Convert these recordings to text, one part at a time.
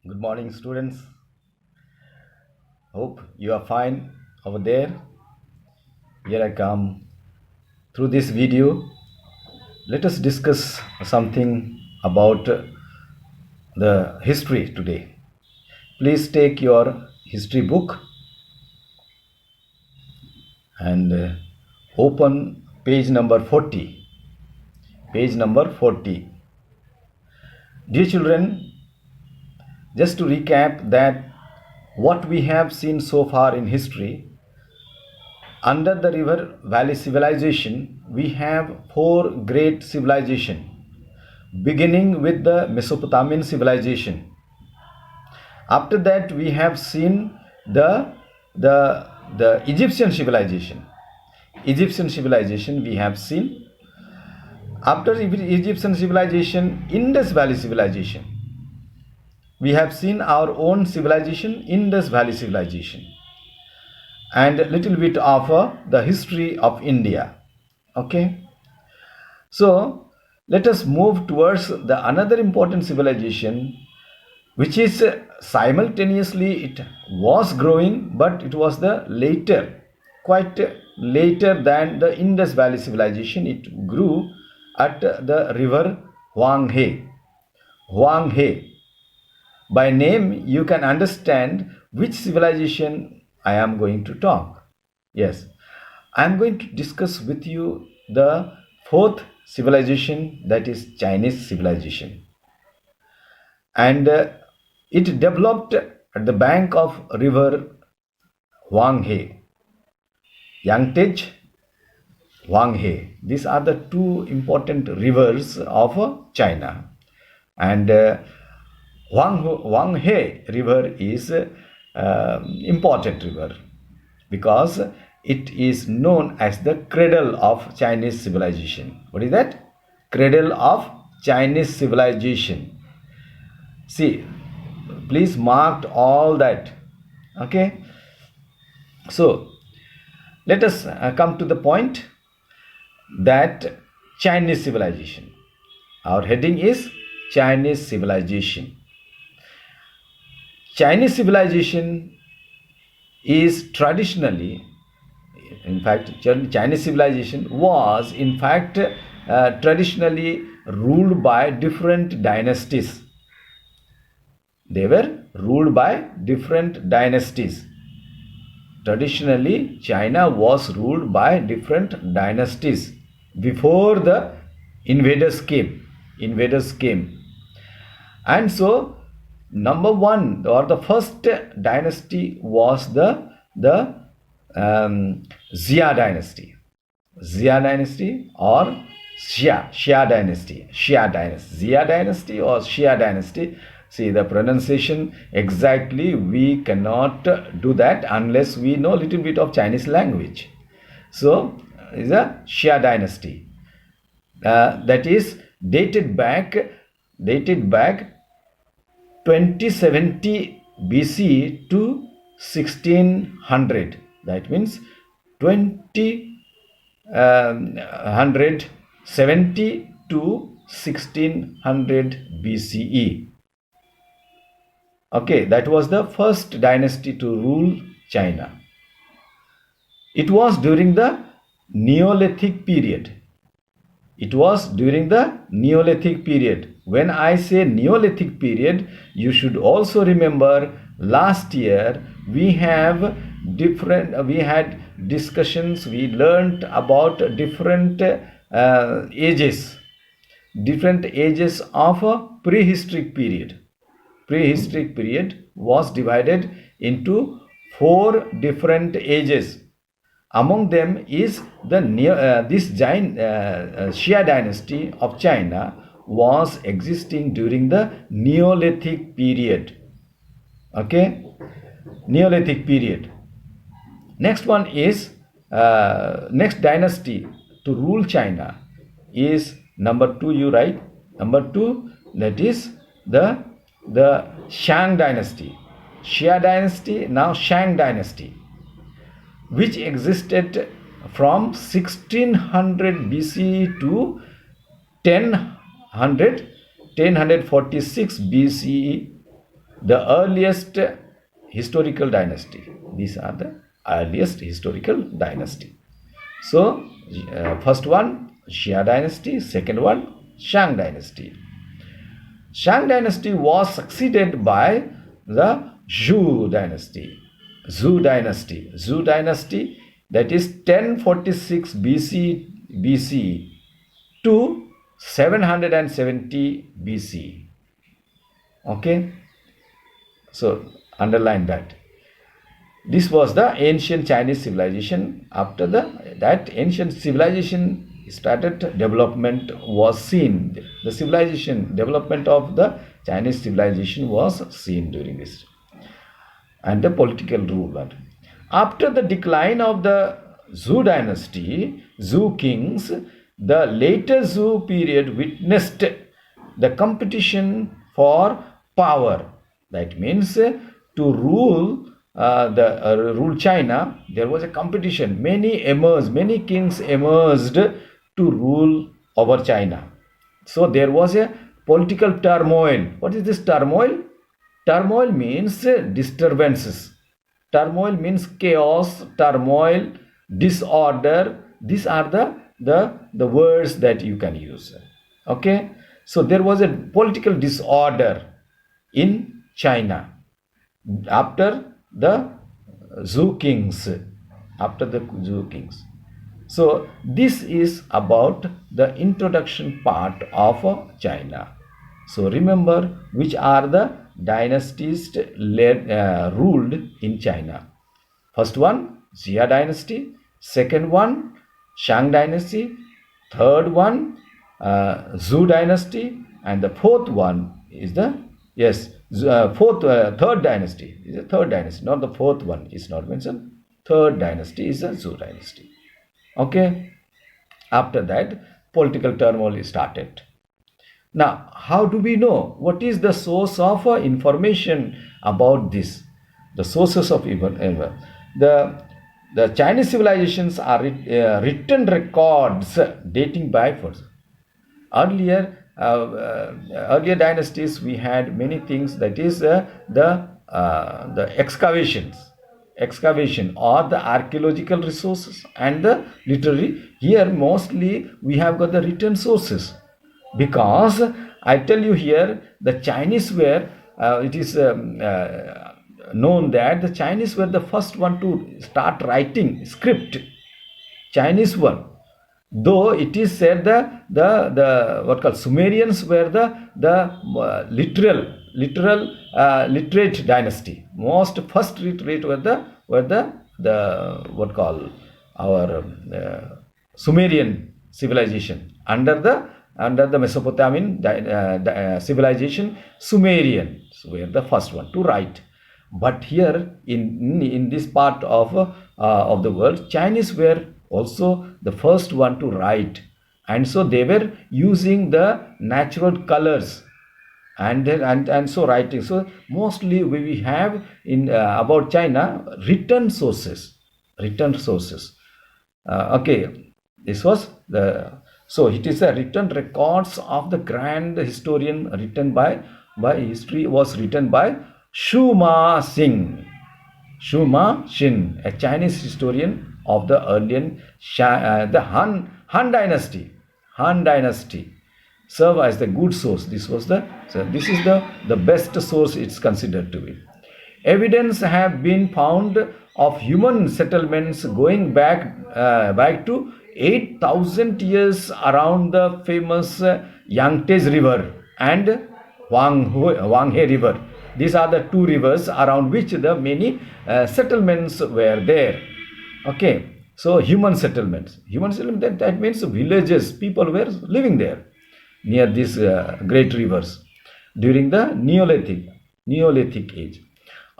Good morning, students. Hope you are fine over there. Here I come. Through this video, let us discuss something about the history today. Please take your history book and open page number 40. Page number 40. Dear children, just to recap that what we have seen so far in history, under the river valley civilization, we have four great civilizations, beginning with the Mesopotamian civilization. After that, we have seen the Egyptian civilization. Egyptian civilization we have seen. After Egyptian civilization, Indus Valley civilization. We have seen our own civilization, Indus Valley civilization, and a little bit of the history of India. Okay, so let us move towards the another important civilization, which is simultaneously it was growing, but it was the later, quite later than the Indus Valley civilization. It grew at the river Huanghe. Huanghe. By name, you can understand which civilization I am going to talk. Yes, I am going to discuss with you the fourth civilization, that is Chinese civilization. And it developed at the bank of river Huanghe. Yangtze, Huanghe. These are the two important rivers of China. And Huanghe river is important river because it is known as the cradle of Chinese civilization. What is that? Cradle of Chinese civilization. See, please mark all that. Okay. So let us come to the point that Chinese civilization. Our heading is Chinese civilization. Chinese civilization is traditionally, in fact, Chinese civilization was in fact traditionally ruled by different dynasties. They were ruled by different dynasties. Traditionally, China was ruled by different dynasties before the invaders came. And so number one, or the first dynasty, was the Xia Dynasty. Xia Dynasty or Xia Dynasty. Xia Dynasty or Xia Dynasty. See, the pronunciation exactly we cannot do that unless we know a little bit of Chinese language. So, is a Xia Dynasty. That is dated back 2070 BC to 1600. That means 2070 to 1600 BCE. Okay, that was the first dynasty to rule China. It was during the Neolithic period. When I say Neolithic period, you should also remember last year we had discussions, we learnt about different ages of a prehistoric period. Prehistoric period was divided into four different ages. Among them is this giant Xia Dynasty of China was existing during the Neolithic period. Okay, Neolithic period. Next one is next dynasty to rule China is number two. You write number two. That is the Shang Dynasty. Xia Dynasty, now Shang Dynasty, which existed from 1600 BC to 1046 BCE the earliest historical dynasty. These are the earliest historical dynasty. So, first one, Xia Dynasty. Second one, Shang Dynasty. Shang Dynasty was succeeded by the Zhou Dynasty. Zhou Dynasty, that is 1046 BC to 770 BC. Okay, so underline that. This was the ancient Chinese civilization. After that ancient civilization started, development was seen. The civilization development of the Chinese civilization was seen during this, and the political rule. After the decline of the Zhou dynasty, Zhou kings, the later Zhou period witnessed the competition for power. That means to rule rule China, there was a competition. Many kings emerged to rule over China. So there was a political turmoil. What is this turmoil? Turmoil means disturbances. Turmoil means chaos, turmoil, disorder. These are the words that you can use. Okay, so there was a political disorder in China after the Zhou kings. So this is about the introduction part of China. So remember which are the dynasties ruled in China. First one, Xia Dynasty. Second one, Shang Dynasty. Third one, Zhou Dynasty. And the fourth one is the third dynasty. Is the third dynasty, not the fourth one is not mentioned. Third dynasty is the Zhou Dynasty. Okay. After that, political turmoil started. Now, how do we know? What is the source of information about this? The sources of the Chinese civilizations are written records dating by first. Earlier dynasties, we had many things, that is the excavation or the archaeological resources and the literary. Here mostly we have got the written sources, because I tell you here the Chinese were it is known that the Chinese were the first one to start writing script. Chinese one. Though it is said the what called Sumerians were the literate dynasty. Most first literate were the what call our Sumerian civilization under the Mesopotamian civilization. Sumerians were the first one to write. But here in this part of the world, Chinese were also the first one to write, and so they were using the natural colors and so writing. So mostly we have in about China written sources. Okay, this was so it is a written records of the grand historian written by history was written by Shuma Xin, a Chinese historian of the earlier the Han Dynasty. Serve as the good source. This is the best source it's considered to be. Evidence have been found of human settlements going back to 8,000 years around the famous Yangtze River and Huanghe River. These are the two rivers around which the many settlements were there. Okay, so human settlements, that means villages, people were living there near these great rivers during the Neolithic age.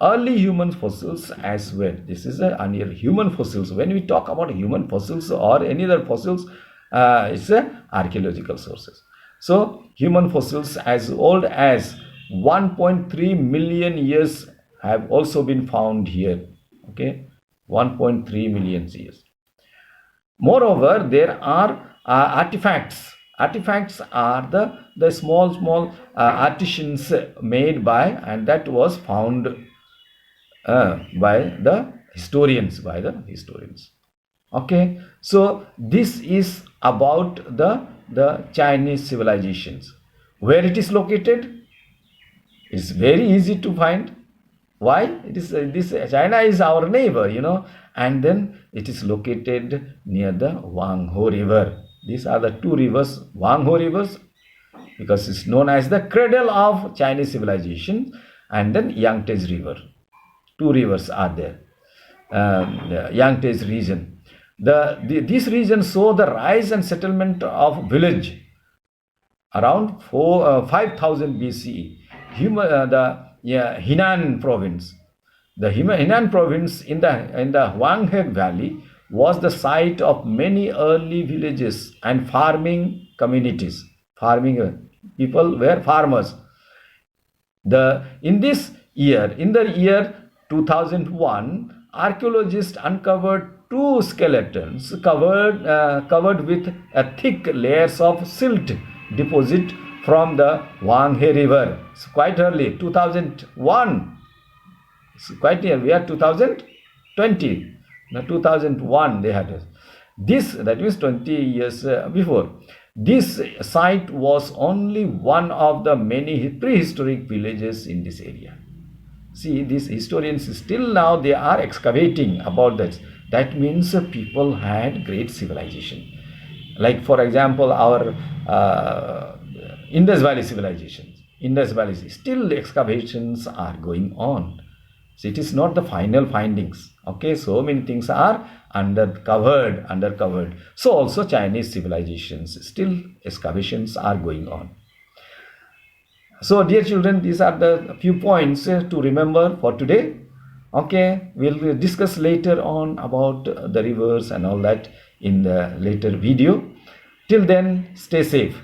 Early human fossils as well. This is near human fossils. When we talk about human fossils or any other fossils, it's archaeological sources. So human fossils as old as 1.3 million years have also been found here. Okay, 1.3 million years. Moreover, there are artifacts Artifacts are the small artisans made by, and that was found by the historians. Okay, so this is about the Chinese civilizations. Where it is located is very easy to find. Why? It is this China is our neighbor, and then it is located near the Wangho River. These are the two rivers, Wangho rivers, because it's known as the cradle of Chinese civilization, and then Yangtze River. Two rivers are there. The Yangtze region. This region saw the rise and settlement of village around 5000 BCE. Henan province. The Henan province in the Huanghe Valley was the site of many early villages and farming communities. People were farmers. In the year 2001, archaeologists uncovered two skeletons covered with a thick layers of silt deposit from the Wanghe River. It's quite early, 2001. It's quite near. We are 2020. Now 2001 they had this. That means 20 years before. This site was only one of the many prehistoric villages in this area. See, these historians still now they are excavating about that. That means people had great civilization. Like for example, our Indus Valley civilization. Indus Valley, still excavations are going on. So it is not the final findings. Okay, so many things are undercovered. So also Chinese civilizations, still excavations are going on. So dear children, these are the few points to remember for today. Okay, we'll discuss later on about the rivers and all that in the later video. Till then, stay safe.